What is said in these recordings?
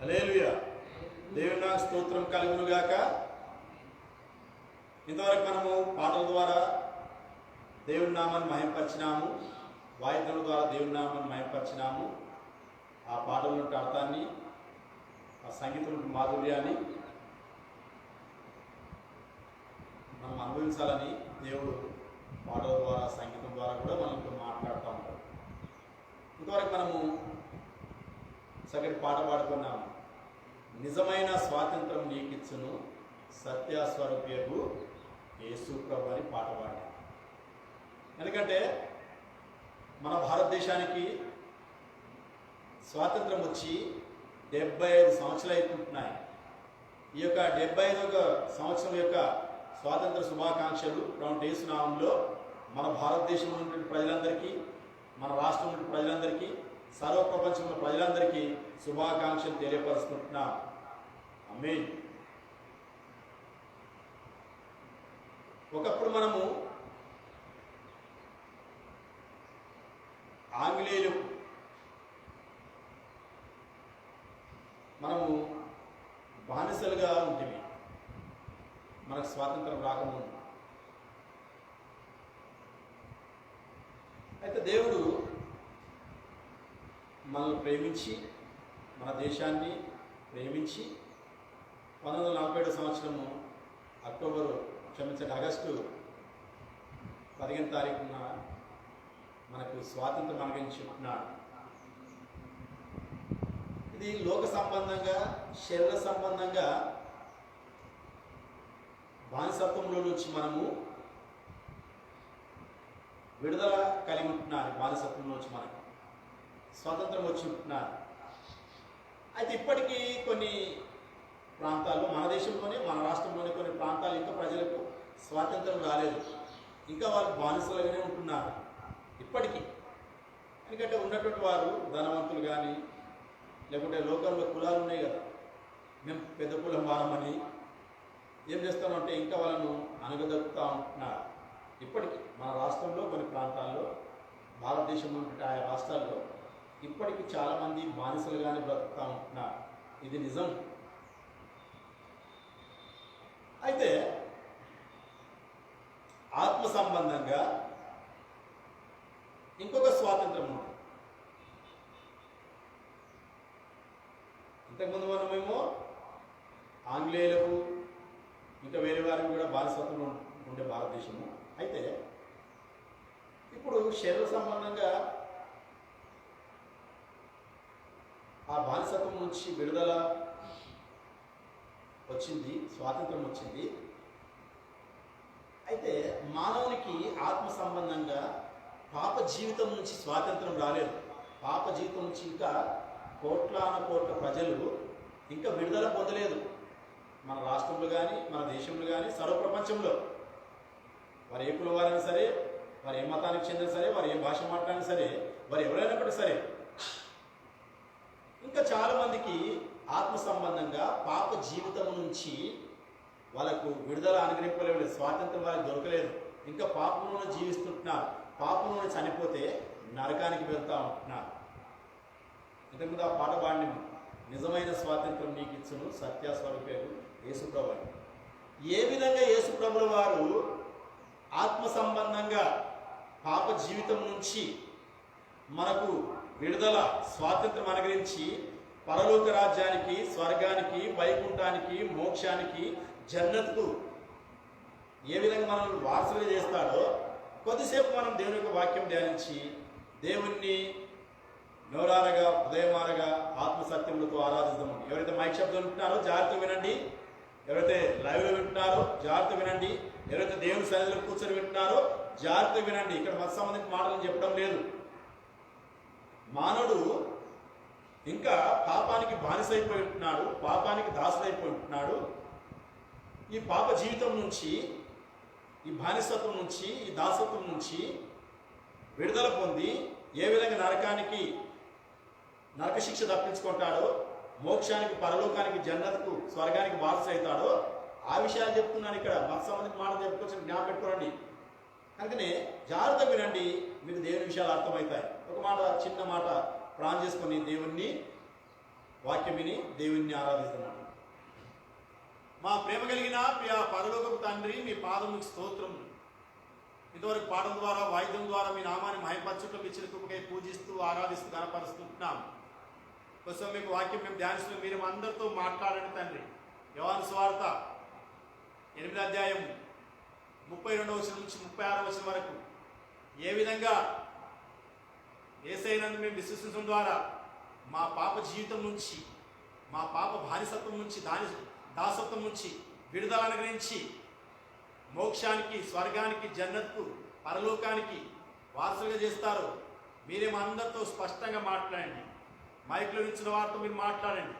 హల్లెలూయా. దేవుని నాకు స్తోత్రం కలుగును గాక. ఇంతవరకు మనము పాటల ద్వారా దేవుని నామాన్ని మహిమపరిచినాము, వాయిద్యాల ద్వారా దేవుని నామాన్ని మహిమపరిచినాము. ఆ పాటల నుండి అర్థాన్ని, ఆ సంగీతం నుండి మాధుర్యాన్ని మనం అనుభవించాలని దేవుడు పాటల ద్వారా, సంగీతం ద్వారా కూడా మనతో మాట్లాడుతూ ఉంటాడు. ఇంతవరకు మనము చక్కటి పాట పాడుకున్నాము. నిజమైన స్వాతంత్రం నీకిచ్చును సత్యస్వరూపేగు యేసు ప్రభు అని పాట పాడాము. ఎందుకంటే మన భారతదేశానికి స్వాతంత్రం వచ్చి 75 సంవత్సరాలు అయిపోతున్నాయి. ఈ యొక్క 75వ సంవత్సరం యొక్క స్వాతంత్ర శుభాకాంక్షలు ప్రభువు యేసు నామములో మన భారతదేశం నుండి ప్రజలందరికీ, మన రాష్ట్రం నుండి ప్రజలందరికీ, సర్వ ప్రపంచంలో ప్రజలందరికీ శుభాకాంక్షలు తెలియపరుచుకుంటున్నాం. ఆమేన్. ఒకప్పుడు మనము ఆంగ్లేయులు మనము బానిసలుగా ఉంటుంది. మనకు స్వాతంత్రం రాకముందు అయితే దేవుడు మనల్ని ప్రేమించి, మన దేశాన్ని ప్రేమించి 1947 సంవత్సరము ఆగస్టు 15 తారీఖున మనకు స్వాతంత్రం అనుగ్రహించుకున్నాడు. ఇది లోక సంబంధంగా, శరీర సంబంధంగా బానిసత్వంలో నుంచి మనము విడుదల కలిగి ఉంటున్నారు. బానిసత్వం నుంచి మనకు స్వాతంత్రం వచ్చి ఉంటున్నారు. అయితే ఇప్పటికీ కొన్ని ప్రాంతాల్లో, మన దేశంలోనే, మన రాష్ట్రంలోనే కొన్ని ప్రాంతాలు ఇంకా ప్రజలకు స్వాతంత్రం రాలేదు. ఇంకా వాళ్ళు బానిసలుగానే ఉంటున్నారు ఇప్పటికీ. ఎందుకంటే ఉన్నటువంటి వారు ధనవంతులు కానీ, లేకుంటే లోకల్లో కులాలు ఉన్నాయి కదా, మేము పెద్ద కులం వారమని ఏం చేస్తామంటే ఇంకా వాళ్ళను అనగదొక్కుతూ ఉంటున్నారు. ఇప్పటికీ మన రాష్ట్రంలో, కొన్ని ప్రాంతాల్లో, భారతదేశంలో ఆయా రాష్ట్రాల్లో ఇప్పటికీ చాలామంది బానిసలుగానే బ్రతుకుతూ ఉంటున్నారు. ఇది నిజం. అయితే ఆత్మ సంబంధంగా ఇంకొక స్వాతంత్రం ఉంది. ఇంతకుముందు మనమేమో ఆంగ్లేయులకు, ఇంకా వేరే వారికి కూడా బానిసత్వం ఉండే భారతదేశము. అయితే ఇప్పుడు శరీర సంబంధంగా ఆ బానిసత్వం నుంచి విడుదల వచ్చింది, స్వాతంత్రం వచ్చింది. అయితే మానవునికి ఆత్మ సంబంధంగా పాప జీవితం నుంచి స్వాతంత్రం రాలేదు. పాప జీవితం నుంచి ఇంకా కోట్ల ప్రజలు ఇంకా విడుదల పొందలేదు. మన రాష్ట్రంలో కానీ, మన దేశంలో కానీ, సర్వప్రపంచంలో వారు ఏ కుల వారైనా సరే, వారు ఏ మతానికి చెందిన సరే, వారు ఏ భాష మాట్లాడినా సరే, వారు ఎవరైనప్పటికీ సరే, ఇంకా చాలామందికి ఆత్మ సంబంధంగా పాప జీవితం నుంచి వాళ్ళకు విడుదల అనుగ్రహింపలేదు. స్వాతంత్రం వాళ్ళకి దొరకలేదు. ఇంకా పాపంలోనే జీవిస్తుంటున్నారు. పాపంలోనే చనిపోతే నరకానికి వెళ్తూ ఉంటున్నారు. ఇంతకుముందు ఆ పాట పాడిన నిజమైన స్వాతంత్రం నీకు ఇచ్చును సత్యస్వరూపేగు యేసుప్రభు అని. ఏ విధంగా యేసుప్రభుల వారు ఆత్మ సంబంధంగా పాప జీవితం నుంచి మనకు విడుదల, స్వాతంత్రం అనుగ్రహించి పరలోక రాజ్యానికి, స్వర్గానికి, వైకుంఠానికి, మోక్షానికి, జన్నత్కు ఏ విధంగా మనల్ని వారసులుగా చేస్తాడో కొద్దిసేపు మనం దేవుని యొక్క వాక్యం ధ్యానించి దేవుణ్ణి నోరారగా, ఉదయమారగా, ఆత్మసత్యములతో ఆరాధిద్దాము. ఎవరైతే మైక్ శబ్దం వింటున్నారో జాగ్రత్తగా వినండి. ఎవరైతే లైవ్లో వింటున్నారో జాగ్రత్తగా వినండి. ఎవరైతే దేవుని సన్నిధిలో కూర్చొని వింటున్నారో జాగ్రత్తగా వినండి. ఇక్కడ మత సంబంధించిన మాటలు చెప్పడం లేదు. మానవుడు ఇంకా పాపానికి బానిసైపోయి ఉంటున్నాడు, పాపానికి దాసుడైపోయి ఉంటున్నాడు. ఈ పాప జీవితం నుంచి, ఈ బానిసత్వం నుంచి, ఈ దాసత్వం నుంచి విడుదల పొంది ఏ విధంగా నరక శిక్ష తప్పించుకుంటాడో, మోక్షానికి, పరలోకానికి, జన్నత్కు, స్వర్గానికి వారసు అవుతాడో ఆ విషయాలు చెప్తున్నాను. ఇక్కడ మత సంబంధించిన మాట చెప్పుకొచ్చి జ్ఞాపకం పెట్టుకోండి. అందుకనే జాగ్రత్త వినండి, మీకు దేవుని విషయాలు అర్థమవుతాయి. ఒక మాట, చిన్న మాట ప్రాణం చేసుకొని దేవుణ్ణి వాక్యం విని దేవుణ్ణి ఆరాధిస్తున్నాను. మా ప్రేమ కలిగిన ప్రియ పరలోకపు తండ్రి, మీ పాదములకు స్తోత్రం. ఇంతవరకు పాఠం ద్వారా వాయిద్యం ద్వారా మీ నామాన్ని మహిమపరచుటకు మీ చిరుకై పూజిస్తూ ఆరాధిస్తూ గణపరుస్తున్నాం. కోసం మీకు వాక్యం మేము ధ్యానిస్తూ మీరు అందరితో మాట్లాడండి తండ్రి. యోహాను సువార్త 8వ అధ్యాయం 32వ వచనం నుంచి 36వ వచనం వరకు ఏ విధంగా యేసయ్యను మేము విశ్వసించడం ద్వారా మా పాప జీవితం నుంచి, మా పాప బానిసత్వం నుంచి, దాసత్వం నుంచి విడుదల అనుగ్రహించి మోక్షానికి, స్వర్గానికి, జన్నత్కు, పరలోకానికి వారసులుగా చేస్తారు. మీరేమో అందరితో స్పష్టంగా మాట్లాడండి. మైక్లో వించిన వారితో మీరు మాట్లాడండి.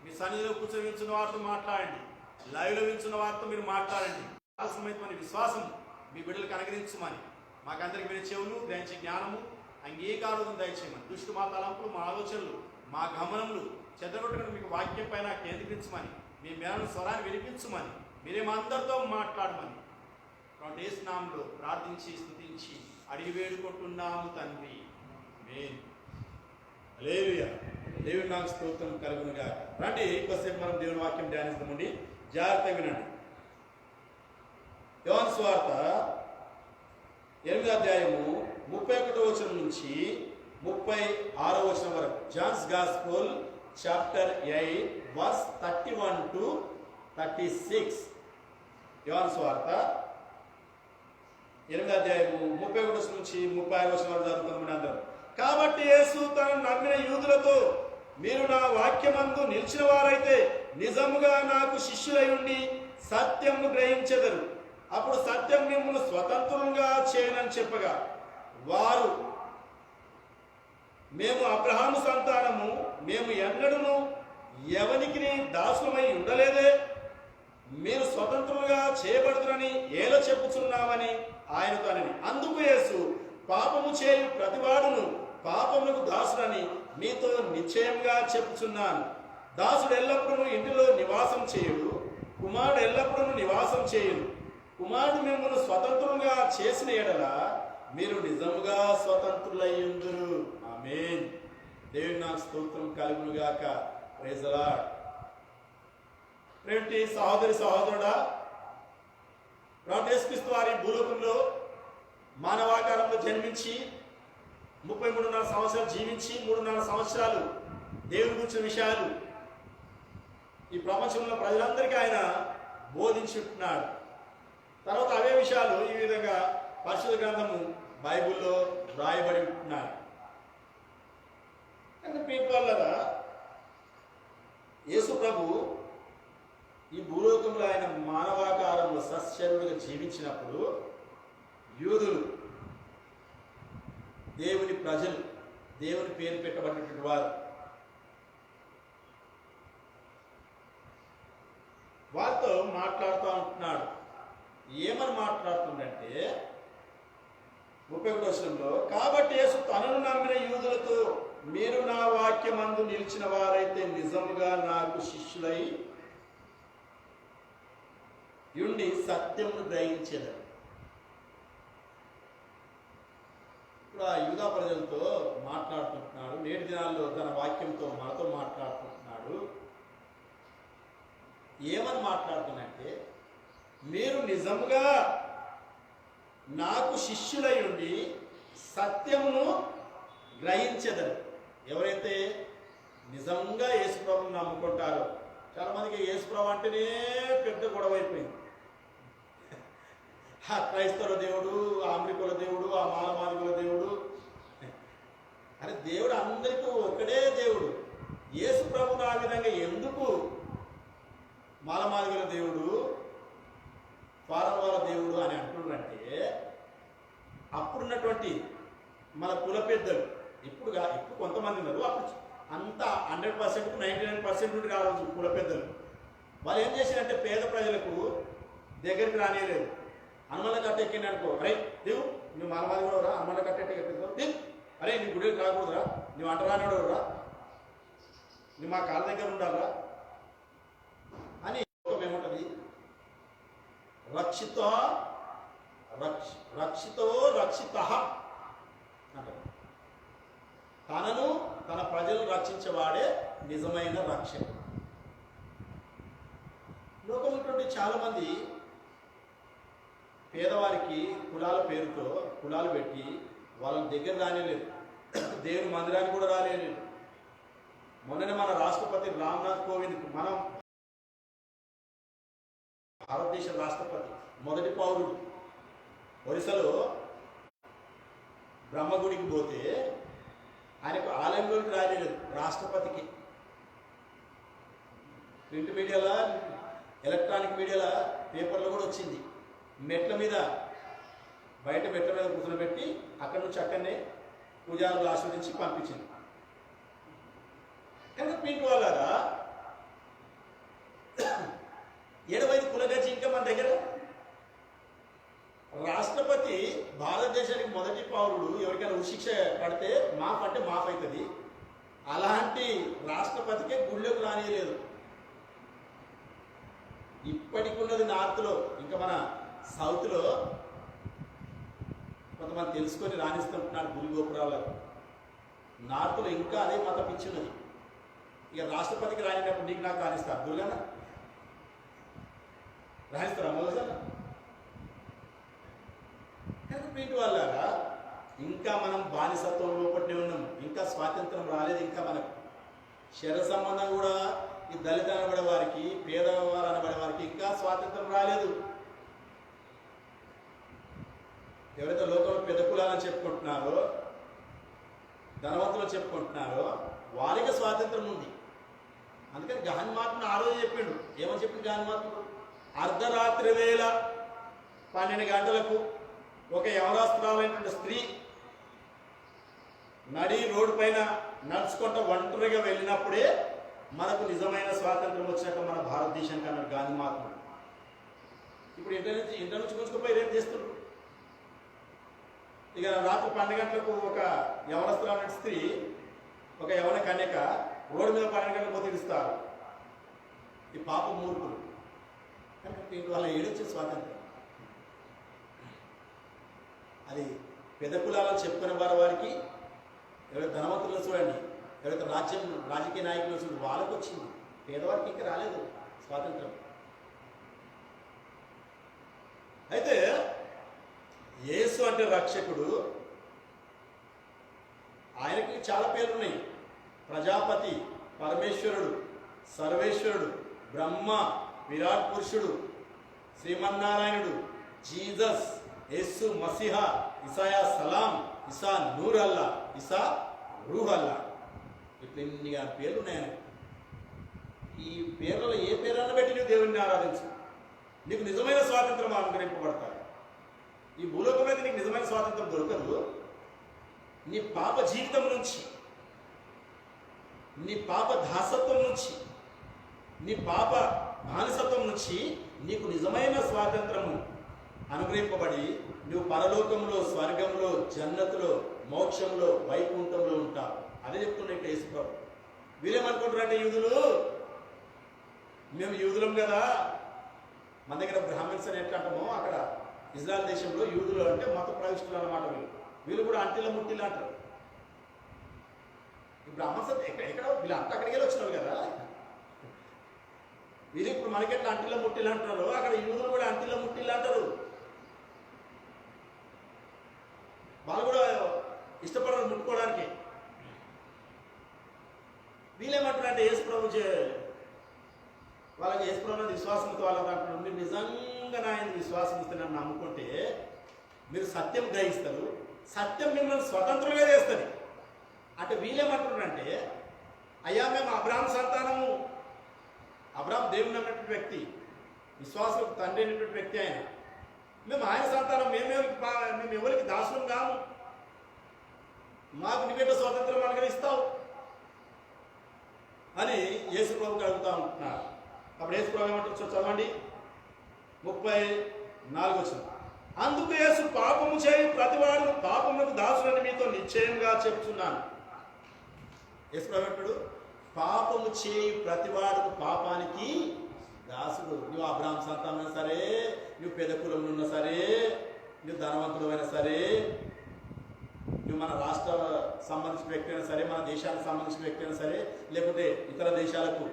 మీ సన్నిధిలో కూర్చొని వించిన వారితో మాట్లాడండి. లైవ్లో వించిన వారితో మీరు మాట్లాడండి. అవసరమైన విశ్వాసం మీ బిడ్డలకు అనుగ్రహించమని, మాకందరికి మీరు చెవులు, గ్రహించే జ్ఞానము, అంగీకారం దయచేయమని, దుష్టు మా తలంపులు, మా ఆలోచనలు, మా గమనములు చెదరగొట్టుకుని మీకు వాక్యం పైన కేంద్రీకరించమని, మీ మేలను స్వరాన్ని వినిపించమని, మీరేమో అందరితో మాట్లాడమని యేసు నామములో ప్రార్థించి స్తుతించి అడిగి వేడుకుంటున్నాము తండ్రి. ఆమేన్. హల్లెలూయా. దేవుని నామమునకు స్తోత్రం కలుగును గాక. రండి కొద్దిసేపు మనం దేవుని వాక్యం ధ్యానిస్తామండి. జాగ్రత్తగా వినండి. యోహాను సువార్త 8వ అధ్యాయము 31వ వచనం నుంచి 36వ వచనం వరకు. John's gospel chapter 8 verse 31 to 36. యోహాను సువార్త 8వ అధ్యాయము 31వ వచనం నుంచి 36వ వచనం వరకు చదువుతాం అందరూ. కాబట్టి యేసు తను నమ్మిన యూదులతో, మీరు నా వాక్యమందు నిలిచిన వారైతే నిజముగా నాకు శిష్యులై ఉండి సత్యమును గ్రహించెదరు. అప్పుడు సత్యం మిమ్మల్ని స్వతంత్రంగా చేయనని చెప్పగా, వారు మేము అబ్రహాము సంతానము, మేము ఎన్నడూను ఎవనికి దాసులమై ఉండలేదే, మీరు స్వతంత్రులుగా చేయబడుతురని ఏలో చెప్పుచున్నామని ఆయనతో అని. అందుకు యేసు, పాపము చేయు ప్రతివాడును పాపములకు దాసుడని మీతో నిశ్చయంగా చెప్పుచున్నాను. దాసుడు ఎల్లప్పుడూ ఇంటిలో నివాసం చేయుడు, కుమారుడు ఎల్లప్పుడూ నివాసం చేయుడు. కుమారుడు మిమ్మల్ని స్వతంత్రులుగా చేసిన ఎడల మీరు నిజముగా స్వతంత్రులయ్యుందురు. ఆమేన్. దేవుని నామమునకు స్తోత్రం కలుగును గాక. Praise the lord. ప్రేమటి సహోదరి సహోదరుడా, ప్రభువు యేసుక్రీస్తు వారి భూలోకంలో మానవాకారంలో జన్మించి 33.5 సంవత్సరాలు జీవించి 3.5 సంవత్సరాలు దేవుని గురించిన విషయాలు ఈ ప్రపంచంలో ప్రజలందరికీ ఆయన బోధించుంటున్నాడు. తర్వాత అవే విషయాలు ఈ విధంగా పరిశుద్ధ గ్రంథము బైబిల్లో రాయబడి ఉంటున్నాడు. అంటే పీపుల్లరా, యేసు ప్రభు ఈ భూలోకంలో ఆయన మానవాకారంలో సశరీరుడుగా జీవించినప్పుడు యూదులు, దేవుని ప్రజలు, దేవుని పేరు పెట్టబడినటువంటి వారు, వారితో మాట్లాడుతూ ఉంటున్నాడు. ఏమని మాట్లాడుతుందంటే 31వ వచనంలో, కాబట్టి యేసు తనను నమ్మిన యూదులతో, మీరు నా వాక్యమందు నిలిచిన వారైతే నిజముగా నాకు శిష్యులై యుండి సత్యమును గ్రహించెదరు. ఇప్పుడు ఆ యూదా ప్రజలతో మాట్లాడుతుంటున్నాడు. నేటి దినాల్లో తన వాక్యంతో మనతో మాట్లాడుతుంటున్నాడు. ఏమని మాట్లాడుతున్నంటే, మీరు నిజముగా నాకు శిష్యులై ఉండి సత్యమును గ్రహించెదరు. ఎవరైతే నిజంగా యేసుప్రభుని నమ్ముకుంటారో, చాలా మందికి యేసుప్రభు అంటేనే పెద్ద గొడవ అయిపోయింది. ఆ క్రైస్తవుల దేవుడు, ఆ అమెరికుల దేవుడు, ఆ మాలమాదిగుల దేవుడు. అరే దేవుడు అందరికీ ఒకడే దేవుడు. యేసుప్రభుని ఆ విధంగా ఎందుకు మాలమాదిగుల దేవుడు, ఫారవాల దేవుడు అని అంటున్నారంటే, అప్పుడున్నటువంటి మన కుల పెద్దలు, ఇప్పుడు కొంతమంది ఉన్నారు, అప్పుడు అంతా 100%, 99% కావచ్చు కుల పెద్దలు. వాళ్ళు ఏం చేశారంటే పేద ప్రజలకు దగ్గరికి రానియలేదు. హనుమల కట్ట ఎక్కింది అనుకో, అరే దేవు నువ్వు మాలమాది కూడా రా, హనుమల కట్ట ఎక్కింది, అరే నీ గుడికి రాకూడదురా, నువ్వు అంట రానివాడు రా, నువ్వు మా కాళ్ళ దగ్గర ఉండాలరా అని. ఏముంటుంది, రక్షితో రక్షిత అంటారు. తనను తన ప్రజలను రక్షించేవాడే నిజమైన రక్షణ. లోకంలో చాలామంది పేదవారికి కులాల పేరుతో కులాలు పెట్టి వాళ్ళని దగ్గర రానిలేదు, దేవుని మందిరానికి కూడా రానిలేదు. మొన్ననే మన రాష్ట్రపతి రామ్నాథ్ కోవింద్, మనం భారతదేశ రాష్ట్రపతి, మొదటి పౌరుడు, ఒరిస్సాలో బ్రహ్మగుడికి పోతే ఆయనకు ఆలయంలోకి రాలేదు, రాష్ట్రపతికి. ప్రింట్ మీడియాలో, ఎలక్ట్రానిక్ మీడియాలో, పేపర్లో కూడా వచ్చింది. మెట్ల మీద, బయట మెట్ల మీద కూర్చోబెట్టి అక్కడి నుంచి అక్కడనే పూజారులు ఆస్వాదించి పంపించింది. కనుక ప్రింట్ వాళ్ళారా, 75 కులగజ్జి ఇంకా మన దగ్గర. రాష్ట్రపతి భారతదేశానికి మొదటి పౌరుడు, ఎవరికైనా ఉశిక్ష పడితే మాఫ్ అంటే మాఫ్ అవుతుంది. అలాంటి రాష్ట్రపతికే గుళ్ళోకి రానియలేదు. ఇప్పటికి ఉన్నది నార్త్లో, ఇంకా మన సౌత్లో కొంతమంది తెలుసుకొని రాణిస్తుంటున్నారు గుడి గోపురాలకు. నార్త్లో ఇంకా అదే మత పిచ్చిన్నది. ఇక రాష్ట్రపతికి రానినప్పుడు నీకు నాకు రాణిస్తారు, గురుగానా రాణిస్తారా మొదలుసారి? కనుక ప్రీతి వాళ్ళారా, ఇంకా మనం బానిసత్వం లోపట్నే ఉన్నాం, ఇంకా స్వాతంత్రం రాలేదు. ఇంకా మనకు శరీర సంబంధం కూడా ఈ దళిత అనబడే వారికి, పేదవారు అనబడే వారికి ఇంకా స్వాతంత్రం రాలేదు. ఎవరైతే లోకంలో పెద్ద కులాలని చెప్పుకుంటున్నారో, ధనవంతులు చెప్పుకుంటున్నారో వారికి స్వాతంత్రం ఉంది. అందుకని గాంధీ మహాత్ముడు ఆ రోజు చెప్పిండు. ఏమని చెప్పిండు గాంధీ మహాత్ముడు? అర్ధరాత్రి వేళ 12 గంటలకు ఒక యవనస్తురాలైనటువంటి స్త్రీ నడి రోడ్డు పైన నడుచుకుంటూ ఒంటరిగా వెళ్ళినప్పుడే మనకు నిజమైన స్వాతంత్రం వచ్చినాక మన భారతదేశానికి అన్నాడు గాంధీ మహాత్ముడు. ఇప్పుడు ఇంటి నుంచి గుంజుకుపోయి రేపు చేస్తున్నారు. ఇక రాత్రి 12 గంటలకు ఒక యవనస్తురాలైన స్త్రీ, ఒక యవన కన్యక రోడ్డు మీద 12 గంటలకు బతికిస్తారు. ఈ పాప మూర్ఖులు. కనుక ఇంటి వాళ్ళ ఏడొచ్చే స్వాతంత్రం అది పెద్ద కులాలను చెప్పుకునే వారికి, ఎవరైతే ధనవంతులను చూడండి, ఎవరైతే రాజకీయ నాయకులు చూడండి, వాళ్ళకు వచ్చింది. పేదవారికి ఇంకా రాలేదు స్వాతంత్రం. అయితే యేసు అంటే రక్షకుడు. ఆయనకి చాలా పేర్లు ఉన్నాయి. ప్రజాపతి, పరమేశ్వరుడు, సర్వేశ్వరుడు, బ్రహ్మ, విరాట్ పురుషుడు, శ్రీమన్నారాయణుడు, జీసస్, యేసు మసిహా, ఇసాయా సలాం, ఇసా నూర్ అల్లా, ఇసా రూహ్ అల్లా. ఇట్లా ఇన్ని పేర్లు ఉన్నాయి. ఈ పేర్లలో ఏ పేర్లను పెట్టి నువ్వు దేవుడిని ఆరాధించు, నీకు నిజమైన స్వాతంత్రం అనుగ్రహింపబడతాడు. ఈ భూలోకం మీద నీకు నిజమైన స్వాతంత్రం దొరకదు. నీ పాప జీవితం నుంచి, నీ పాప దాసత్వం నుంచి, నీ పాప బానిసత్వం నుంచి నీకు నిజమైన స్వాతంత్రము అనుగ్రహింపబడి నువ్వు పరలోకంలో, స్వర్గంలో, జన్నతులో, మోక్షంలో, వైకుంఠంలో ఉంటావు. అదే చెప్తున్నట్టు యేసు ప్రభు. వీరేమనుకుంటారంటే యూదులు, మేము యూదులం కదా, మన దగ్గర బ్రాహ్మణ్స్ అని ఎట్లా అంటామో అక్కడ ఇజ్రాయెల్ దేశంలో యూదులు అంటే మత ప్రవిష్టులు అన్నమాట. వీళ్ళు కూడా అంటిల ముట్టిలు అంటారు. ఈ బ్రాహ్మణ్స్ ఎక్కడ వీళ్ళు అంతా అక్కడికి వెళ్ళి వచ్చినారు కదా. వీళ్ళు ఇప్పుడు మనకెట్లా అంటిల ముట్టిలు అంటున్నారు, అక్కడ యూదులు కూడా అంటిల ముట్టిలు అంటారు. వాళ్ళు కూడా ఇష్టపడరు ముట్టుకోవడానికి. వీళ్ళేమంటారంటే యేసు ప్రభు వాళ్ళకి యేసు ప్రభు విశ్వాసంతో వాళ్ళకి అంటున్నారు, మీరు నిజంగా ఆయన విశ్వాసం ఇస్తే నన్ను నమ్ముకుంటే మీరు సత్యం గ్రహిస్తారు, సత్యం మిమ్మల్ని స్వతంత్రంగా చేస్తుంది. అంటే వీళ్ళేమంటున్నారంటే, అయ్యా మేము అబ్రాహాం సంతానము, అబ్రాహాం దేవుని నమ్మినటువంటి వ్యక్తి, విశ్వాసం తండ్రి అయినటువంటి వ్యక్తి ఆయన, మేము ఆయన సంతానం, మేము ఎవరికి దాసులం కాము, మాకు నివేట స్వాతంత్రం అనుగ్రహిస్తావు అని యేసు ప్రభుకి అడుగుతా ఉంటున్నారు. అప్పుడు యేసు ప్రభు ఏమంటారు చదవండి, 34 వచనం. అందుకు యేసు, పాపము చేయి ప్రతివాడు పాపములకు దాసులని మీతో నిశ్చయంగా చెప్తున్నాను. యేసు ప్రభు అంటాడు, పాపము చేయి ప్రతివాడు పాపానికి దాసుడు. నువ్వు అబ్రాహాం సంతానం సరే, నువ్వు పెద్ద కులంలో ఉన్నా సరే, నువ్వు ధనవంతుడు అయినా సరే, నువ్వు మన రాష్ట్ర సంబంధించిన వ్యక్తి అయినా సరే, మన దేశానికి సంబంధించిన వ్యక్తి అయినా సరే, లేకపోతే ఇతర దేశాలకు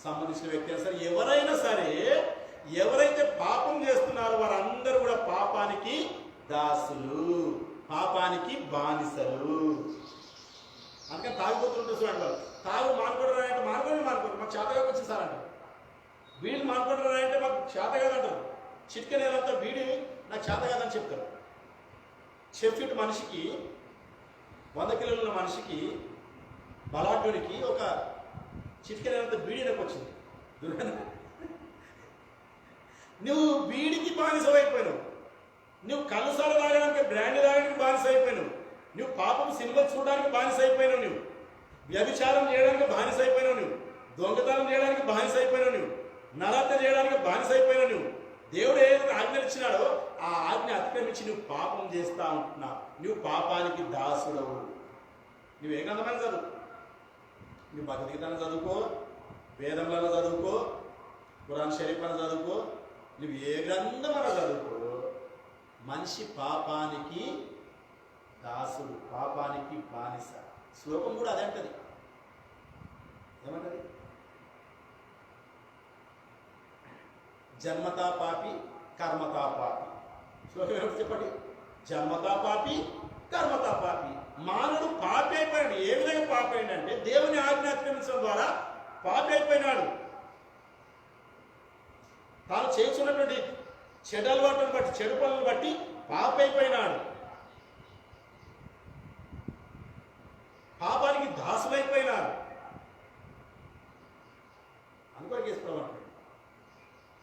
సంబంధించిన వ్యక్తి అయినా సరే, ఎవరైనా సరే ఎవరైతే పాపం చేస్తున్నారో వారందరూ కూడా పాపానికి దాసులు, పాపానికి బానిసలు. అందుకని తాగిపోతుంటారు చూడండి, వాళ్ళు తాగు మానుకుంటారు అంటే మానుకోరు, మాకు చేతగా వచ్చింది సార్ అంటారు. వీళ్ళు మానుకుంటారు అంటే మాకు చేత కాదంటారు. చిటిక నేలంతా వీడి నాకు చేత కాదని చెప్తారు. చెఫిట్ మనిషికి 100 కిలోల ఉన్న మనిషికి బలాఢ్యునికి ఒక చిటిక నేలంతా బీడీలకు వచ్చింది. నువ్వు బీడికి బానిసమైపోయినావు, నువ్వు కలుసాలు తాగడానికి, బ్రాండ్ తాగడానికి బానిస అయిపోయినావు, నువ్వు పాపం సినిమా చూడడానికి బానిస అయిపోయినావు, నువ్వు వ్యభిచారం చేయడానికి బానిస అయిపోయినావు, నువ్వు దొంగతనం చేయడానికి బానిస అయిపోయినావు, నువ్వు నరహత్య చేయడానికి బానిస అయిపోయినావు. నువ్వు దేవుడు ఏదైతే ఆజ్ఞలు ఇచ్చినాడో ఆ ఆజ్ఞ అతిక్రమించి నువ్వు పాపం చేస్తా ఉంటున్నావు. నువ్వు పాపానికి దాసుడవు. నువ్వు ఏ గ్రంథమైనా చదువు, నువ్వు భగవద్గీతను చదువుకో, వేదంలో చదువుకో, ఖురాన్ షరీఫ్ అని చదువుకో, నువ్వు ఏ గ్రంథమైనా చదువుకో, మనిషి పాపానికి దాసుడు, పాపానికి బానిస. శ్లోకం కూడా అదే అంటది. ఏమంటది? జన్మతా పాపి కర్మతా పాపి. శ్లోకం ఏమిటి చెప్పండి? జన్మతా పాపి కర్మతా పాపి. మానవుడు పాపి అయిపోయాడు. ఏ విధంగా పాపి అయిందంటే దేవుని ఆజ్ఞ అతిక్రమించడం ద్వారా పాపి అయిపోయినాడు. తాను చేస్తున్నటువంటి చెడు అలవాటును బట్టి, చెడు పనులను బట్టి పాపి అయిపోయినాడు. పాపానికి దాసులైపోయినాడు. అనుకోని చేసుకోవాలంటే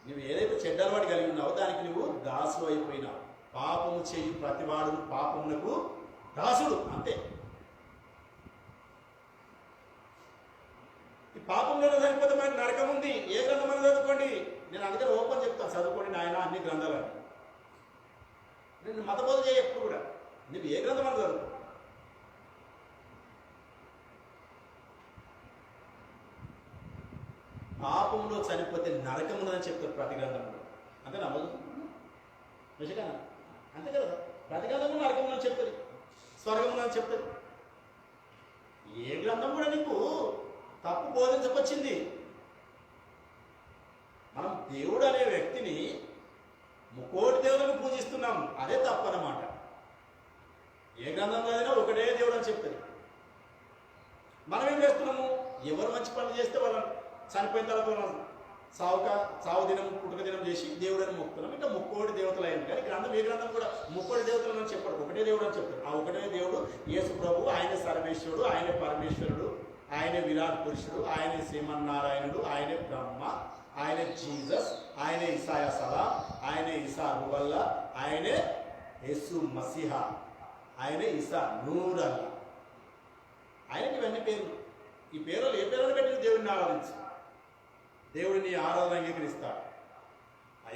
నువ్వు ఏదైతే చెడ్డ అలవాటు కలిగి ఉన్నావో దానికి నువ్వు దాసు అయిపోయినావు. పాపము చేయి ప్రతివాడు పాపమునకు దాసుడు, అంతే. ఈ పాపంలో చనిపోతే మనకి నరకం ఉంది. ఏ గ్రంథమని చదువుకోండి. నేను అందుకని ఓపెన్ చెప్తాను, చదువుకోండి నాయన అన్ని గ్రంథాలని. నేను మతబోధ చేయ ఎప్పుడు కూడా. నువ్వు ఏ గ్రంథమని చదువుకో. పాపంలో చనిపోతే నరకం ఉన్నదని చెప్తారు ప్రతి గ్రంథంలో. అంతే నమ్మదు నిజంగా, అంతే కదా. ప్రతి గ్రంథంలో నరకం ఉన్నదని చెప్తుంది, స్వర్గం ఉన్నదని చెప్తుంది. ఏ గ్రంథం కూడా నీకు తప్పు బోధించకొచ్చింది. మనం దేవుడు అనే వ్యక్తిని ముకోటి దేవులను పూజిస్తున్నాం, అదే తప్పు అన్నమాట. ఏ గ్రంథం చదివినా ఒకటే దేవుడు అని చెప్తుంది. మనం ఏం చేస్తున్నాము? ఎవరు మంచి పనులు చేస్తే వాళ్ళని చనిపోయిన తర్వాత సావు దినం పుట్టుక దినం చేసి దేవుడని మొక్కుతున్నాం. ఇంకా ముక్కోటి దేవతలు అయింది. కానీ గ్రంథం ఏ గ్రంథం కూడా ముక్కోటి దేవతలు అని చెప్పాడు, ఒకటే దేవుడు అని చెప్తాడు. ఆ ఒకటే దేవుడు యేసు ప్రభు. ఆయన సర్వేశ్వరుడు, ఆయనే పరమేశ్వరుడు, ఆయనే విరాట్ పురుషుడు, ఆయనే శ్రీమన్నారాయణుడు, ఆయనే బ్రహ్మ, ఆయనే జీసస్, ఆయనే ఇసాయ సలా, ఆయనే ఇసా రువల్లా, ఆయనే యేసు మసిహా, ఆయనే ఇసా నూరల్లా. ఆయనకి ఇవన్నీ పేర్లు. ఈ పేర్లు ఏ పేర్లు పెట్టి దేవుడిని ఆరాధించు. దేవుడిని ఆరాధన అంగీకరిస్తాడు.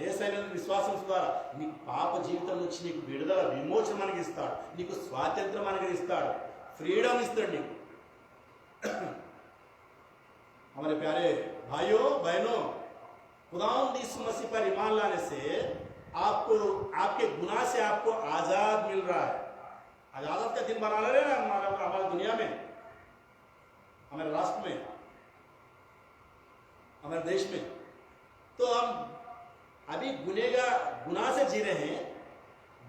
యేసయ్య విశ్వాసం ద్వారా నీకు పాప జీవితం నుంచి నీకు విడుదల, విమోచన అనుగ్రహిస్తాడు. నీకు స్వాతంత్రం అనుగ్రహిస్తాడు, ఫ్రీడమ్ ఇస్తాడు నీకు. हमारे प्यारे भाइयों बहनों, खुदावंद यीशु मसीह पर ईमान लाने से आपको, आपके गुनाह से आपको आजाद मिल रहा है। आजाद का दिन बना रहे ना हमारी दुनिया में, हमारे राष्ट्र में, हमारे देश में। तो हम अभी गुनाह से जी रहे हैं,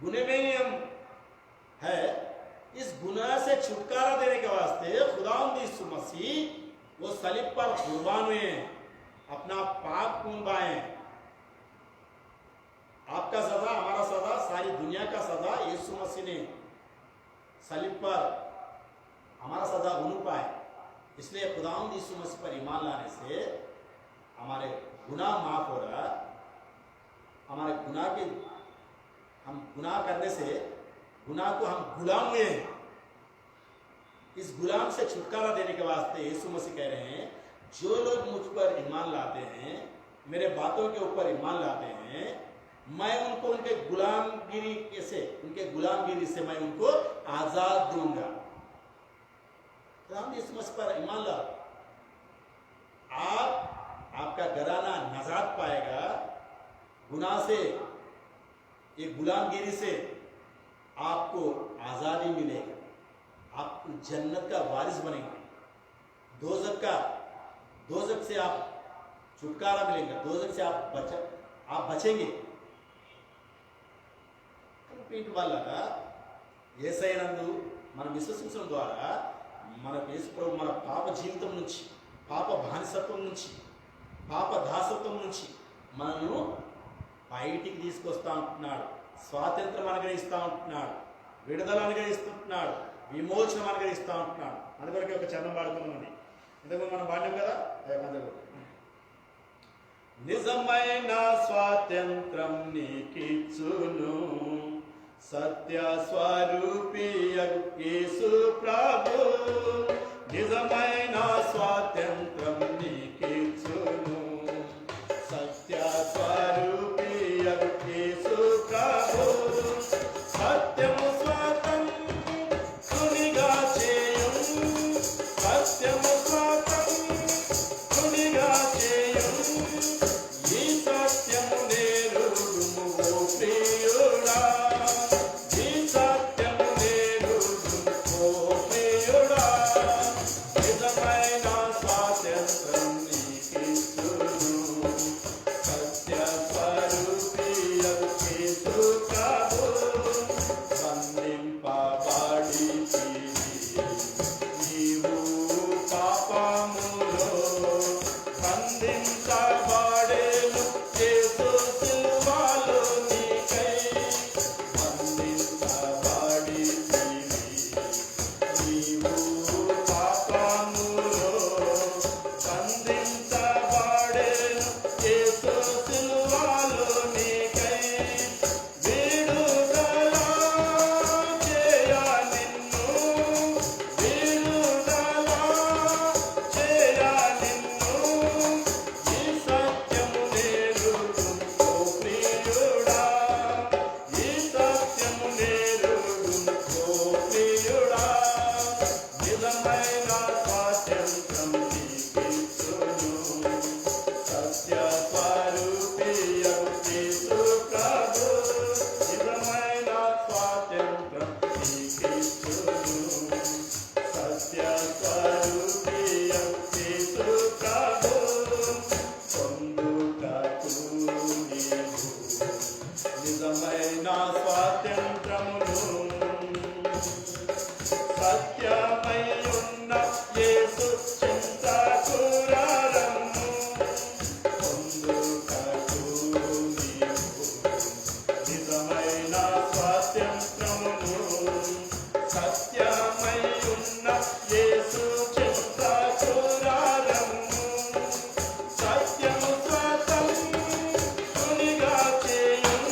गुनाह में ही हम है। इस गुनाह से छुटकारा देने के वास्ते खुदावंद यीशु मसीह वो सलीब पर कुर्बान हुए, अपना पाप खून बहाए। आपका सजा, हमारा सजा, सारी दुनिया का सजा यीशु मसीह ने सलीब पर हमारा सजा उन पाए। इसलिए खुदावंद यीशु मसीह पर ईमान लाने से हमारे गुनाह माफ हो रहा है। हमारे गुनाह के, हम गुनाह करने से गुनाह को हम गुलाम हुए हैं। इस गुलाम से छुटकारा देने के वास्ते यीशु मसीह कह रहे हैं, जो लोग मुझ पर ईमान लाते हैं, मेरे बातों के ऊपर ईमान लाते हैं, मैं उनको उनके गुलामगिरी से, उनके गुलामगिरी से मैं उनको आजाद दूंगा। तो हम यीशु मसीह पर ईमान लाओ, आपका घराना नजात पाएगा गुनाह से, ये गुलामगिरी से आपको आजादी मिलेगा। जन्नत का वारिस बनेंगे, दोजक से आप छुटकारा मिलेगा, दोजक से आप बचेंगे. వీటి వల్ల యేసయ్యనందు మనం విశ్వసించడం ద్వారా మనకు యేసు ప్రభు మన పాప జీవితం నుంచి, పాప బానిసత్వం నుంచి, పాప దాసత్వం నుంచి మనను బయటికి తీసుకొస్తా ఉంటున్నాడు, స్వాతంత్రం అనుగ్రహిస్తూ ఉంటున్నాడు, విడుదల అనుగ్రహిస్తుంటున్నాడు, విమోచనం అనుగ్రహిస్తూ ఉంటున్నాడు. అందుకొరకే ఒక చరణం పాడుకున్నామండి, ఇంతకు మనం పాడాం కదా. నిజమైన స్వాతంత్రం నీకిచ్చును సత్య స్వరూపి యేసు ప్రభు, నిజమైన స్వాతంత్రం నీకిచ్చును సత్య స్వరూపి యేసు ప్రభు, సత్యము స్వాతంత్రునిగా చేయుం, సత్యము స్వాతంత్రునిగా చేయుం, ఈ సత్యము నేరుడుము ఓ ప్రియుడా, ఈ సత్యము నేరుడుము ఓ ప్రియుడా, నిజమైన స్వాతంత్రం నీకిచ్చును సత్య స్వరూపి యేసు ప్రభు, బంధింపబడితివి నీవు పాపములో, బంధించబడెను యేసు సిలువలో నీకై, బంధించబడితివి నీవు పాపములో, బంధించబడెను యేసు సిలువలో నీకై, విడుదల చేయ నిన్ను, విడుదల చేయ నిన్ను, ఈ సత్యము నేరుడుము ఓ ప్రియుడా, ఈ సత్యము నేరుడుము ఓ ప్రియుడా, నిజమైన స్వాతంత్రం నీకిచ్చును సత్య స్వరూపి యేసు ప్రభు, నిజమైన స్వాతంత్రం నీకిచ్చును సత్య స్వరూపి యేసు ప్రభు, పొందుటకు నీవు నిజమైన స్వాతంత్రమును, సత్యమయ్యున్న యేసు చింతకురమ్ము, పొందుటకు నీవు నిజమైన స్వాతంత్రమును, సత్యమయ్యున్న యేసు చింతకురమ్ము, సత్యము స్వాతంత్రునిగా చేయుం,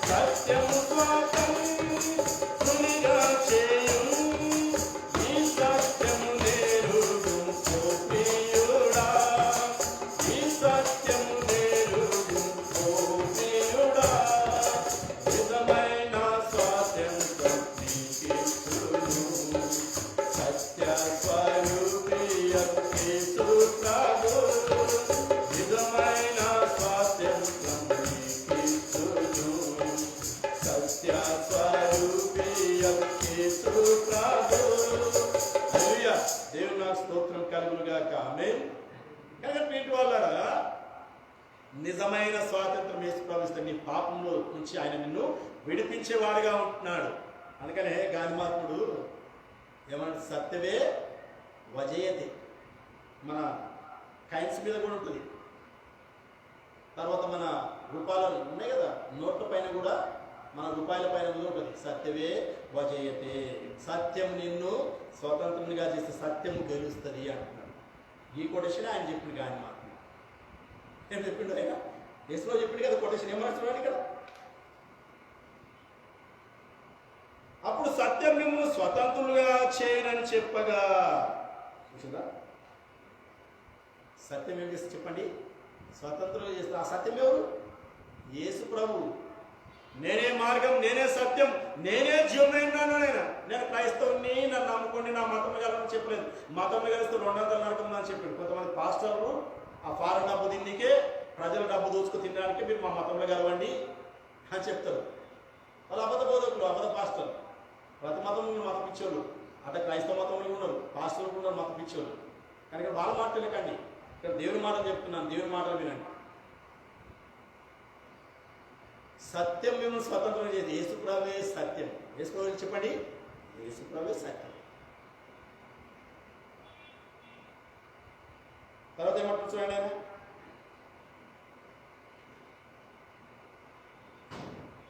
సత్యము స్వాతంత్రునిగా చేయుం, ఈ సత్యము నేరుడుము ఓ ప్రియుడా, ఈ సత్యము నేరుడుము ఓ ప్రియుడా, నిజమైన స్వాతంత్రం నీకిచ్చును సత్య స్వరూపి యేసు ప్రభు, నిజమైన స్వాతంత్రం నీకిచ్చును సత్య స్వరూపి యేసు ప్రభు. హల్లెలూయా, దేవుని నాకు స్తోత్రం కలుగును గాక. ఆమేన్. కాబట్టి ఏంటి వాళ్ళారా, నిజమైన స్వాతంత్రం యేసు ప్రభు ఇస్తే నీ పాపంలో నుంచి ఆయన నిన్ను విడిపించేవాడుగా ఉంటున్నాడు. అందుకనే గాంధీమాత్ముడు ఏమన్నా సత్యవే వజయతే, మన కైన్స్ మీద కూడా ఉంటుంది, తర్వాత మన రూపాయలు ఉన్నాయి కదా, నోట్ల పైన కూడా, మన రూపాయల పైన కూడా ఉంటుంది సత్యవే వజయతే, సత్యం నిన్ను స్వతంత్రునిగా చేస్తే సత్యము గెలుస్తుంది అంటున్నాడు. ఈ కొటేషన్ ఆయన చెప్పిండు గాంధీమాత్ముడు. ఏం చెప్పిండు ఆయన? ఎస్లో చెప్పిండు కదా కొటేషన్, ఏమన్నాడు ఇక్కడ? అప్పుడు సత్యం మిమ్మల్ని స్వతంత్రులుగా చేయనని చెప్పగా, చూసిందా సత్యం ఏం చేస్తే చెప్పండి, స్వతంత్రులుగా చేస్తే ఆ సత్యం ఎవరు? యేసు ప్రభు. నేనే మార్గం, నేనే సత్యం, నేనే జీవమైనాను. నేను క్రైస్తవుని, నన్ను నమ్ముకోండి, నా మతం కలవని చెప్పలేదు. మతం కలిస్తే 200 నరకం అని చెప్పాడు. కొంతమంది పాస్టర్లు ఆ ఫారెన్ డబ్బు తిండికే, ప్రజల డబ్బు దోచుకు తినడానికి మీరు మా మతంలో కలవండి అని చెప్తారు. వాళ్ళు అబద్ధ బోధకులు, అబద్ధ పాస్టర్లు, ప్రతి మతం మతం ఇచ్చేవాళ్ళు. అట్లా క్రైస్తవ మతంలో ఉన్నారు, పాస్టర్లు ఉన్నారు, మత పిచ్చోళ్ళు. కనుక వాళ్ళ మాట వినకండి, ఇక్కడ దేవుని మాటలు చెప్తున్నాను, దేవుని మాటలు వినండి. సత్యం మిమ్మల్ని స్వతంత్రం చేసి, యేసుప్రభువే సత్యం. యేసుప్రభు చెప్పండి, యేసుప్రభువే సత్యం. తర్వాత ఏమంటారు చూడండి, ఆయన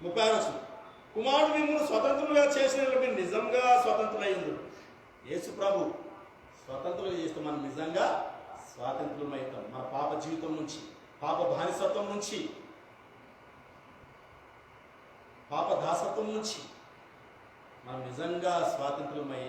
36 కుమారుడు మిమ్మల్ని స్వతంత్రులుగా చేసిన మీరు నిజంగా స్వతంత్రులయ్యింది. యేసు ప్రభు స్వతంత్రులు చేస్తే మనం నిజంగా స్వాతంత్రులమవుతాం. మన పాప జీవితం నుంచి, పాప బానిసత్వం నుంచి, పాప దాసత్వం నుంచి మనం నిజంగా స్వాతంత్రులమై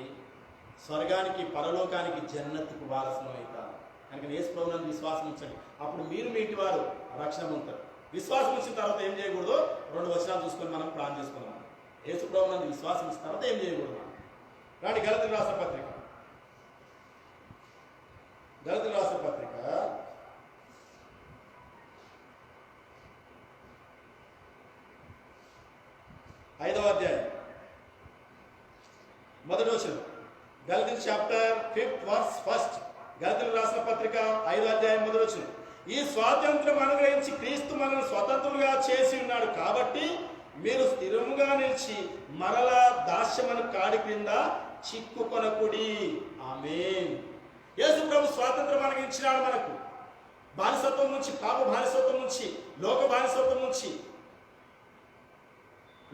స్వర్గానికి, పరలోకానికి, జన్నత్తుకు వారసులం అవుతాం. కనుక యేసు ప్రభువునందు విశ్వాసం ఉంచండి, అప్పుడు మీరు మీ ఇంటి వారు రక్షణ పొందుతారు. విశ్వాసం వచ్చిన తర్వాత ఏం చేయకూడదు, 2 వచనాలు చూసుకొని మనం ప్రార్థన చేసుకున్నాం. యేసు ప్రభువునందు విశ్వాసం ఇచ్చిన తర్వాత ఏం చేయకూడదు మనం. రాండి గలతీయులకు రాసిన పత్రిక, గలతీయులకు రాసిన పత్రిక 5వ అధ్యాయం 1వ వచనం. గలతీయులు చాప్టర్ 5 verse 1. గలతీయులకు రాసిన పత్రిక 5వ అధ్యాయం 1వ వచనం. ఈ స్వాతంత్రం అనుగ్రహించి క్రీస్తు మనల్ని స్వతంత్రులుగా చేసి ఉన్నాడు కాబట్టి మీరు స్థిరముగా నిలిచి మరలా దాస్యమను కాడి క్రింద చిక్కుకొనకుడి. ఆమేన్. యేసు ప్రభు స్వాతంత్రం అనుగ్రహించినాడు మనకు. బానిసత్వం నుంచి, పాప బానిసత్వం నుంచి, లోక బానిసత్వం నుంచి,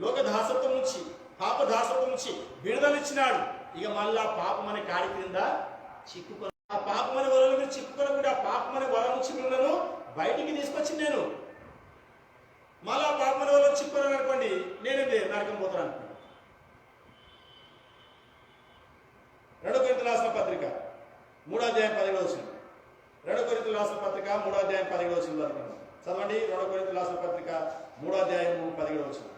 లోక దాసత్వం నుంచి, పాప దాసత్వం నుంచి విడుదలిచ్చినాడు. ఇక మళ్ళా పాపం అనే కాడి క్రింద చిక్కుకొని, ఆ పాపమనే వలలో మీరు చిక్కుకోనకుండా, ఆ పాపమనే వల నుంచి మిమ్మల్ని బయటికి తీసుకొచ్చింది నేను. మళ్ళా పాపమనే వలలో చిక్కుకోను అనుకోండి, నేనేంది నరకం పోతాను అనుకోండి. 2 కొరింథీయులకు రాసిన పత్రిక 3వ అధ్యాయం 17వ వచనం. 2 కొరింథీయులకు రాసిన పత్రిక 3వ అధ్యాయం 17వ వచనం చదవండి. 2 కొరింథీయులకు రాసిన పత్రిక 3వ అధ్యాయం 17వ వచనం.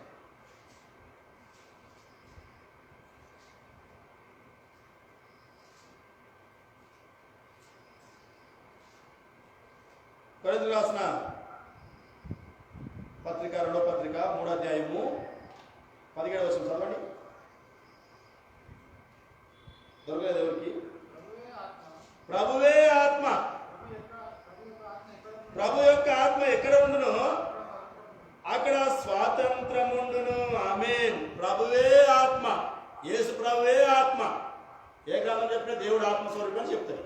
కొరింథీయులకు రాసిన పత్రిక 2వ పత్రిక 3వ అధ్యాయము 17వ వచనం చదవండి. దొరకలేదు ఎవరికి? ప్రభువే ఆత్మ. ప్రభు యొక్క ఆత్మ ఎక్కడ ఉండును అక్కడ స్వాతంత్రం ఉండును. ఆమేన్. ప్రభువే ఆత్మ, యేసు ప్రభువే ఆత్మ. ఏ గ్రంథం చెప్పినా దేవుడు ఆత్మస్వరూపం అని చెప్తాడు.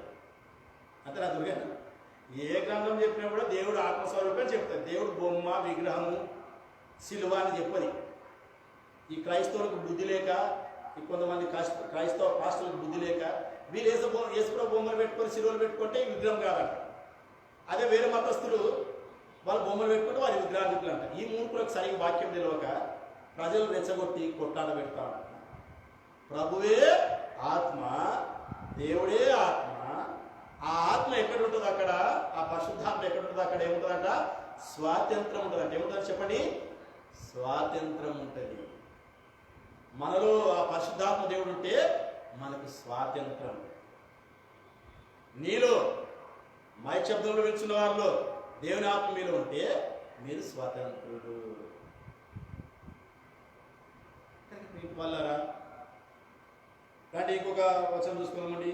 అంతే నా దొరికాను. ఏ గ్రంథం చెప్పినా కూడా దేవుడు ఆత్మస్వరూపం చెప్తాడు. దేవుడు బొమ్మ, విగ్రహము, సిలువ అని చెప్పది. ఈ క్రైస్తవులకు బుద్ధి లేక, ఈ కొంతమంది క్రైస్తవ పాస్టర్లకు బుద్ధి లేక వీళ్ళు యేసుప్రభు బొమ్మలు పెట్టుకొని సిలువలు పెట్టుకుంటే ఈ విగ్రహం కాదంట. అదే వేరే మతస్థులు వాళ్ళు బొమ్మలు పెట్టుకుంటే వారి విగ్రహాలు అంట. ఈ మూర్ఖులకు సరిగ్గా వాక్యం తెలియక ప్రజలు రెచ్చగొట్టి కొట్టాడ పెడతా ఉంటారు. ప్రభువే ఆత్మ, దేవుడే ఆత్మ. ఆ ఆత్మ ఎక్కడ ఉంటుంది అక్కడ, ఆ పరిశుద్ధాత్మ ఎక్కడ ఉంటుంది అక్కడ ఏముంటుందంట? స్వాతంత్రం ఉంటుందంట. ఏముంటుంది చెప్పండి? స్వాతంత్రం ఉంటుంది. మనలో ఆ పరిశుద్ధాత్మ దేవుడు ఉంటే మనకు స్వాతంత్రం. నీలో మైక్ శబ్దంలో వింటున్న వారిలో దేవుని ఆత్మ మీలో ఉంటే మీరు స్వాతంత్రుడు. వాళ్ళరా కానీ ఇంకొక వచనం చూసుకుందామండి.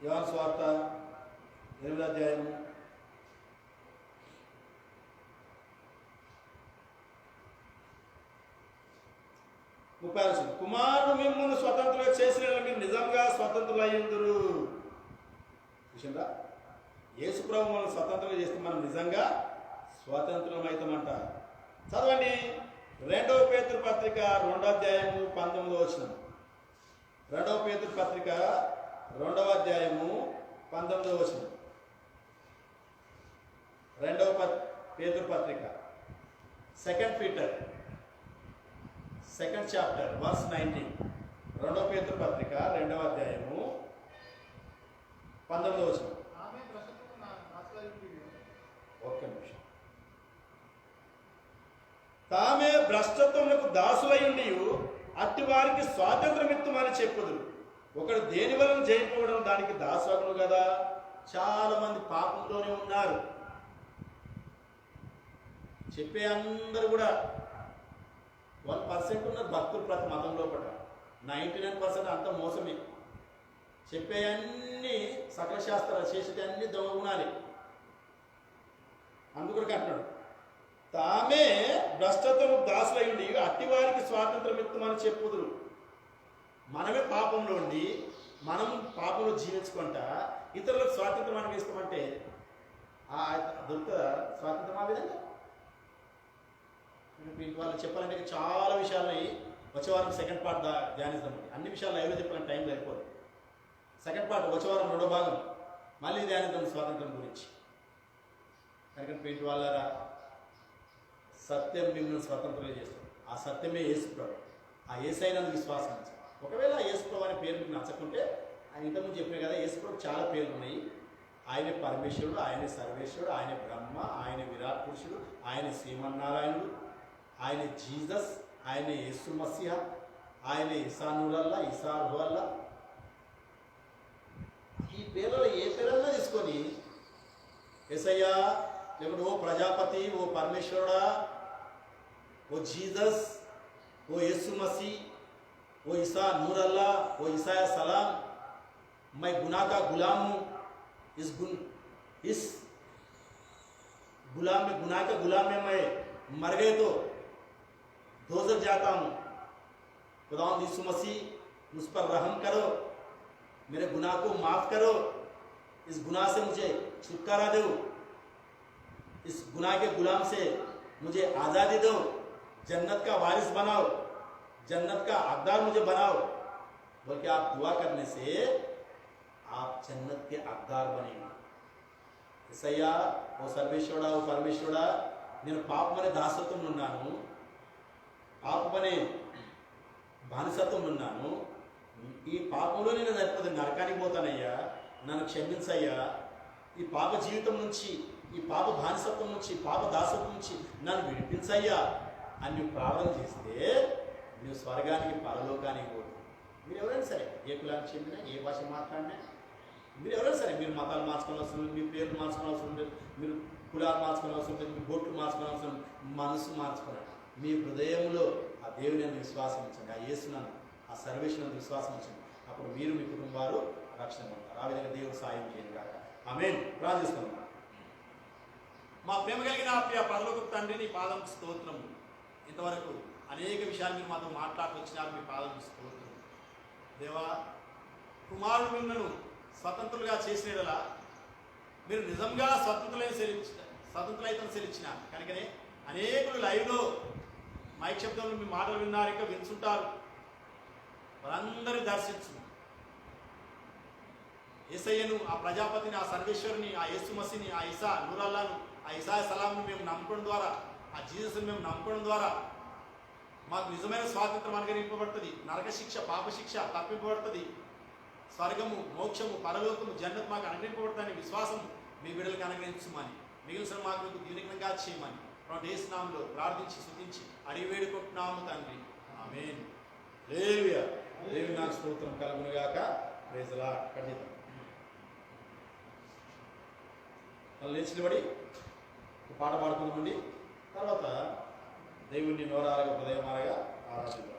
యోహాను సువార్త 8వ అధ్యాయం 30. కుమారుడు మిమ్మల్ని స్వతంత్రులుగా చేసిన మీరు నిజంగా స్వతంత్రులు అయ్యిందురు. చూసిందా? యేసు ప్రభు మనం స్వతంత్రంగా చేస్తే మనం నిజంగా స్వతంత్రం అవుతామంట. చదవండి 2వ పేతురు పత్రిక 2వ అధ్యాయము 19వ వచనం. 2వ పేతురు పత్రిక 2వ అధ్యాయము 19వ వచనం. 2వ పేతురు పత్రిక 2 Peter 2nd chapter verse 19. 2వ పేతురు పత్రిక 2వ అధ్యాయము 19వ వచనం. ఒక్క నిమిషం. తామే భ్రష్టత్వములకు దాసులయ్యుండి అట్టి వారికి స్వాతంత్రం ఇత్తుమని చెప్పుదురు. ఒకడు దేని వలన జయింపబడడం దానికి దాసగును కదా. చాలా మంది పాపంలోనే ఉన్నారు. చెప్పే అందరూ కూడా 1% ఉన్నారు భక్తులు ప్రతి మతం లోపల. 99% అంత మోసమే. చెప్పే అన్ని సకల శాస్త్రాలు, చేసేది అన్ని దొంగ గుణాలే. అందుకొరకు అంటున్నాడు, తామే భ్రష్టత్వము దాసులై ఉండి అట్టి వారికి స్వాతంత్రం ఇస్తామని చెప్పుదురు. మనమే పాపంలో ఉండి మనం పాపంలో జీవించుకుంటా ఇతరులకు స్వాతంత్రం అనుభవిస్తామంటే దొరుకుతుందా స్వాతంత్రం? ఆ విధంగా వాళ్ళు చెప్పాలంటే చాలా విషయాలని వచ్చే వారం సెకండ్ పార్ట్ ధ్యానిస్తాం. అన్ని విషయాలు లైవ్లో చెప్పాలంటే టైం సరిపోదు. సెకండ్ పార్ట్ వచ్చే వారం 2వ భాగం మళ్ళీ ధ్యానిద్దాం స్వాతంత్రం గురించి. కనుక పెయింట్ వాళ్ళరా, సత్యం మిమ్మల్ని స్వతంత్రం చేస్తాం. ఆ సత్యమే యేసుప్రభు. ఆ యేసైన విశ్వాసం. ఒకవేళ యేసుప్రభు అనే పేరు మీకు నచ్చకుంటే, ఆయన ఇంతకుముందు చెప్పిన కదా యేసుప్రభు చాలా పేర్లు ఉన్నాయి. ఆయనే పరమేశ్వరుడు, ఆయనే సర్వేశ్వరుడు, ఆయనే బ్రహ్మ, ఆయన విరాట్ పురుషుడు, ఆయన శ్రీమన్నారాయణుడు, ఆయన జీసస్, ఆయన యేసు మసీహ, ఆయన ఇసా నూరల్లా, ఇసా రుహల్లా. ఈ పేర్లలో ఏ పేరన్నా తీసుకొని యేసయ్యా, లేకుంటే ఓ ప్రజాపతి, ఓ పరమేశ్వరుడా, ఓ జీసస్, ఓ యేసు మసీ, वो ईसा नूर अल्लाह, वो ईसा सलाम, मैं गुनाह का गुलाम हूँ, इस गुलाम में, गुनाह के गुलाम में मैं मर गए तो दोज़ख जाता हूँ. खुदावंद यीशु मसीह मुझ पर रहम करो, मेरे गुनाह को माफ़ करो, इस गुनाह से मुझे छुटकारा दो, इस गुनाह के गुलाम से मुझे आज़ादी दो, जन्नत का वारिस बनाओ, जन्नत का हकदार मुझे बनाओ. बोल के आप दुआ करने से आप जन्नत के हकदार बनेंगे. యేసయ్యా, ఓ సర్వేశ్వరుడా, ఓ పరమేశ్వరుడా, నేను పాపమనే దాసత్వంలో ఉన్నాను, పాపమనే బానిసత్వంలో ఉన్నాను. ఈ పాపంలో నేను సరిపోతుంది, నరకానికి పోతానయ్యా, నన్ను క్షమించయ్యా. ఈ పాప జీవితం నుంచి, ఈ పాప బానిసత్వం నుంచి, పాప దాసత్వం నుంచి నన్ను విడిపించయ్యా అని నువ్వు ప్రార్థన చేస్తే నువ్వు స్వర్గానికి, పరలోకానికి పోతుంది. మీరు ఎవరైనా సరే, ఏ కులానికి చెందినా, ఏ భాష మాట్లాడినా, మీరు ఎవరైనా సరే, మీరు మతాలు మార్చుకోవాల్సి వస్తుంది, మీ పేర్లు మార్చుకోవాల్సి ఉంటుంది, మీరు కులాలు మార్చుకోవాల్సి ఉంటుంది, మీ బొట్లు మార్చుకోవాల్సి ఉంటుంది, మనసు మార్చుకోవాలి. మీ హృదయంలో ఆ దేవుని అని విశ్వాసం ఉంచండి, ఆ యేసునందు, ఆ సర్వేశ్వరుని విశ్వాసం ఉంచండి. అప్పుడు మీరు, మీ కుటుంబం వారు రక్షణ పొందుతారు. ఆ విధంగా దేవుడు సాయం చేయండి కాక. ఆమేన్. ప్రార్థిస్తున్నాం. మా ప్రేమ కలిగిన ఆప్య పరలోకపు తండ్రి, నీ పాదం స్తోత్రము. ఇంతవరకు అనేక విషయాలు మీరు మాతో మాట్లాడుతూ వచ్చినారు. మీ పాదం స్తోత్రం. దేవా, కుమారుడు మిమ్మల్ని స్వతంత్రులుగా చేసినలా మీరు నిజంగా స్వతంత్రులైతను సెలిచినారు. కనుకనే అనేకులు లైవ్లో మైక్ శబ్దంలో మీ మాటలు విన్నారు, ఇంకా వింటుంటారు. వారందరూ దర్శించు. యేసయ్యను, ఆ ప్రజాపతిని, ఆ సర్వేశ్వరుని, ఆ యేసు మసీని, ఆ ఇసా నూరల్లాను, ఆ ఇసా సలాంను మేము నమ్మకం ద్వారా, ఆ జీసస్ని మేము నమ్మకం ద్వారా మాకు నిజమైన స్వాతంత్రం అనుగ్రహింపబడుతుంది. నరక శిక్ష, పాప శిక్ష తప్పింపబడుతుంది. స్వర్గము, మోక్షము, పరలోకము, జన్నత్ మాకు అనుగ్రహింపబడుతుందని విశ్వాసం మీ బిడ్డలకు అనుగ్రహించమని, మిగిలిన మాకు దీనికంగా చేయమని యేసు నామములో ప్రార్థించి స్తుతించి అడిగి వేడుకుంటున్నాము తండ్రి. ఆమేన్. హల్లెలూయా. దేవుని నామమునకు స్తోత్రం కలుగును గాక. Praise the Lord. కడిగిద్దాం. మళ్ళీ లేచి నిలబడి పాట పాడుకుందామండి. తర్వాత దేవుణ్ణి నోరారగా హృదయమారగా ఆరాధిద్దాం.